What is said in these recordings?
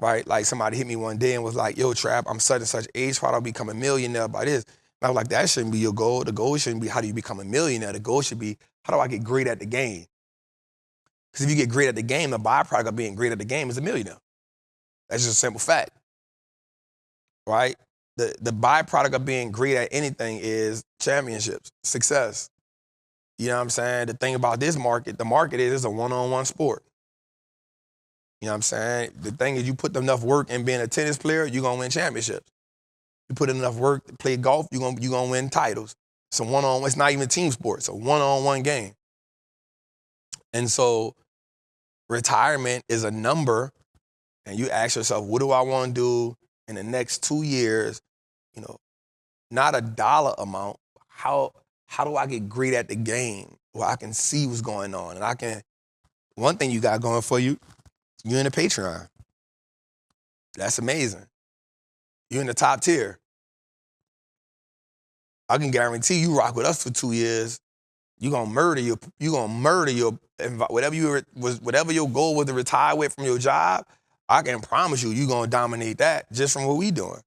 right? Like somebody hit me one day and was like, yo, Trap, I'm such and such age, how do I become a millionaire by this? And I was like, that shouldn't be your goal. The goal shouldn't be how do you become a millionaire. The goal should be how do I get great at the game? Because if you get great at the game, the byproduct of being great at the game is a millionaire. That's just a simple fact, right? The byproduct of being great at anything is championships, success. You know what I'm saying? The thing about this market, the market is it's a one-on-one sport. You know what I'm saying? The thing is you put enough work in being a tennis player, you're going to win championships. You put in enough work to play golf, you're gonna win titles. It's a one-on-one, it's not even a team sport, it's a one-on-one game. And so retirement is a number, and you ask yourself, what do I want to do in the next 2 years? You know, not a dollar amount. How do I get great at the game where I can see what's going on? And one thing you got going for you, you're in the Patreon. That's amazing. You're in the top tier. I can guarantee you rock with us for 2 years, you're gonna murder your whatever your goal was to retire with from your job. I can promise you're gonna dominate that just from what we doing.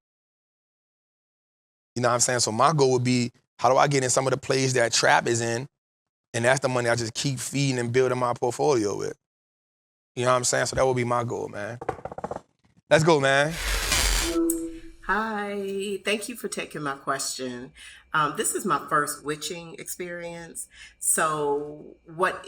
You know what I'm saying? So my goal would be, how do I get in some of the plays that Trap is in? And that's the money I just keep feeding and building my portfolio with. You know what I'm saying? So that would be my goal, man. Let's go, man. Hi, thank you for taking my question. This is my first witching experience. So what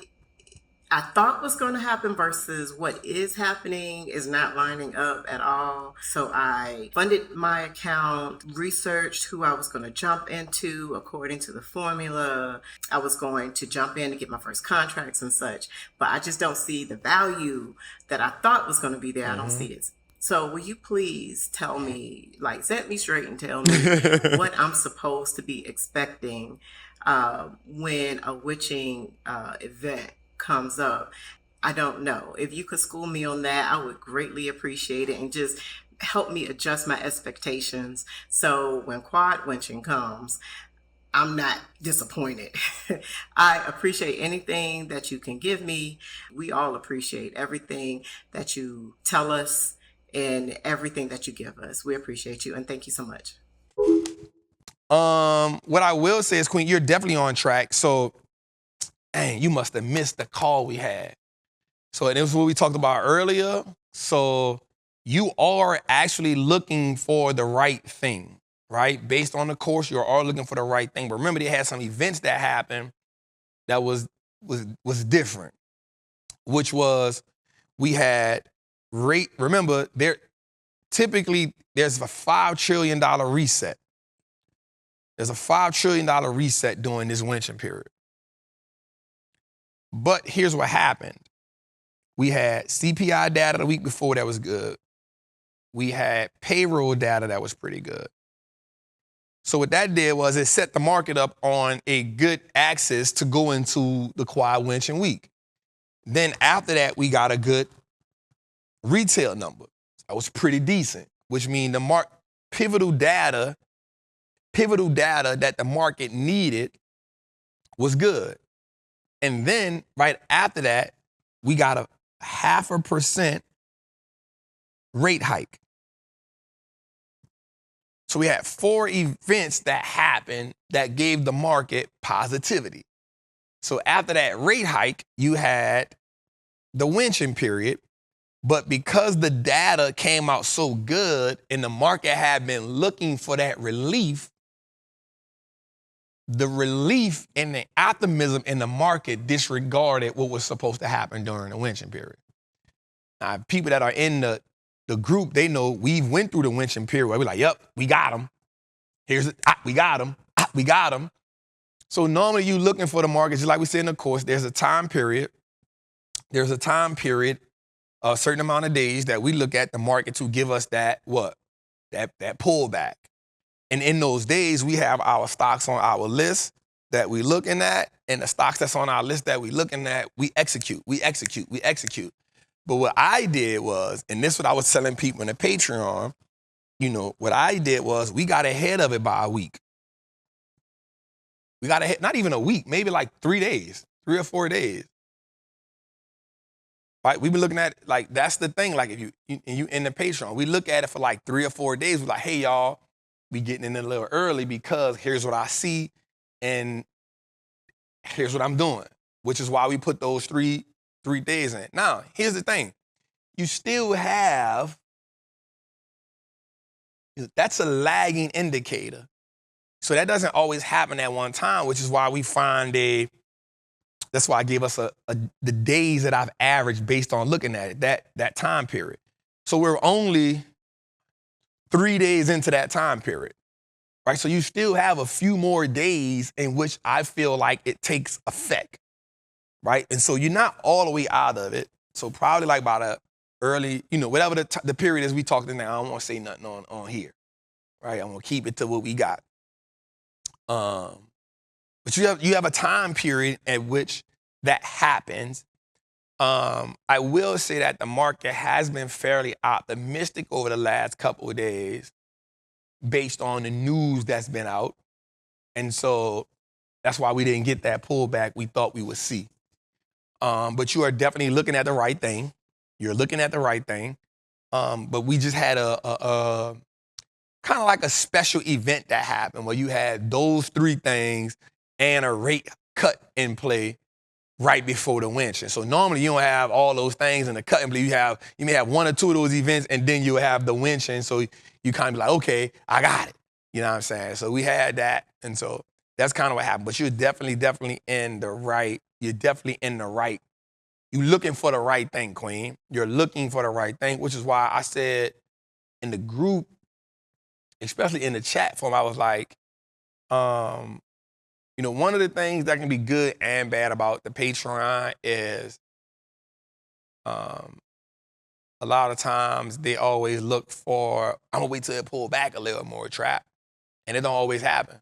I thought was going to happen versus what is happening is not lining up at all. So I funded my account, researched who I was going to jump into according to the formula. I was going to jump in to get my first contracts and such, but I just don't see the value that I thought was going to be there. I don't see it. So will you please tell me, like, set me straight and tell me what I'm supposed to be expecting when a witching event comes up? I don't know. If you could school me on that, I would greatly appreciate it, and just help me adjust my expectations so when quad witching comes, I'm not disappointed. I appreciate anything that you can give me. We all appreciate everything that you tell us and everything that you give us. We appreciate you, and thank you so much. What I will say is, Queen, you're definitely on track. So, dang, you must have missed the call we had. So, and it was what we talked about earlier. So, you are actually looking for the right thing, right? Based on the course, you are looking for the right thing. But remember, they had some events that happened that was different, which was we had rate. Remember, there's a $5 trillion reset. There's a $5 trillion reset during this winter period. But here's what happened. We had CPI data the week before that was good. We had payroll data that was pretty good. So what that did was it set the market up on a good axis to go into the quad winching week. Then after that, we got a good retail number. That was pretty decent, which means the pivotal data that the market needed was good. And then right after that, we got a 0.5% rate hike. So we had 4 events that happened that gave the market positivity. So after that rate hike, you had the winching period. But because the data came out so good and the market had been looking for that relief, the relief and the optimism in the market disregarded what was supposed to happen during the winching period. Now, people that are in the group, they know we went through the winching period where we're like, yep, we got them. We got them. So normally you looking for the market, just like we said in the course, there's a time period, a certain amount of days that we look at the market to give us that pullback. And in those days, we have our stocks on our list that we looking at, and the stocks that's on our list that we looking at, we execute. But what I did was, and this is what I was telling people in the Patreon, what I did was we got ahead of it by a week. We got ahead, not even a week, maybe like 3 days, 3 or 4 days. right? We've been looking at it, like, that's the thing. Like, if you in the Patreon, we look at it for like 3 or 4 days. We're like, hey, y'all, we getting in a little early because here's what I see and here's what I'm doing, which is why we put those three days in. Now, here's the thing. You still have, that's a lagging indicator. So that doesn't always happen at one time, which is why we find that's why I gave us the days that I've averaged based on looking at it, that time period. So we're only 3 days into that time period, right? So you still have a few more days in which I feel like it takes effect, right? And so you're not all the way out of it. So probably like by the early, whatever the period is we talked in there, I don't want to say nothing on here, right? I'm going to keep it to what we got. But you have a time period at which that happens. I will say that the market has been fairly optimistic over the last couple of days based on the news that's been out. And so that's why we didn't get that pullback we thought we would see. But you are definitely looking at the right thing. You're looking at the right thing. But we just had a kind of like a special event that happened where you had those 3 things and a rate cut in play right before the winch. And so normally you don't have all those things in the cut and play. You may have 1 or 2 of those events and then you have the winch. And so you kind of be like, okay, I got it. You know what I'm saying? So we had that. And so that's kind of what happened. But you're definitely in the right. You're definitely in the right. You're looking for the right thing, Queen. You're looking for the right thing, which is why I said in the group, especially in the chat form, I was like, one of the things that can be good and bad about the Patreon is a lot of times they always look for, I'm going to wait till it pull back a little more, Trap. And it don't always happen.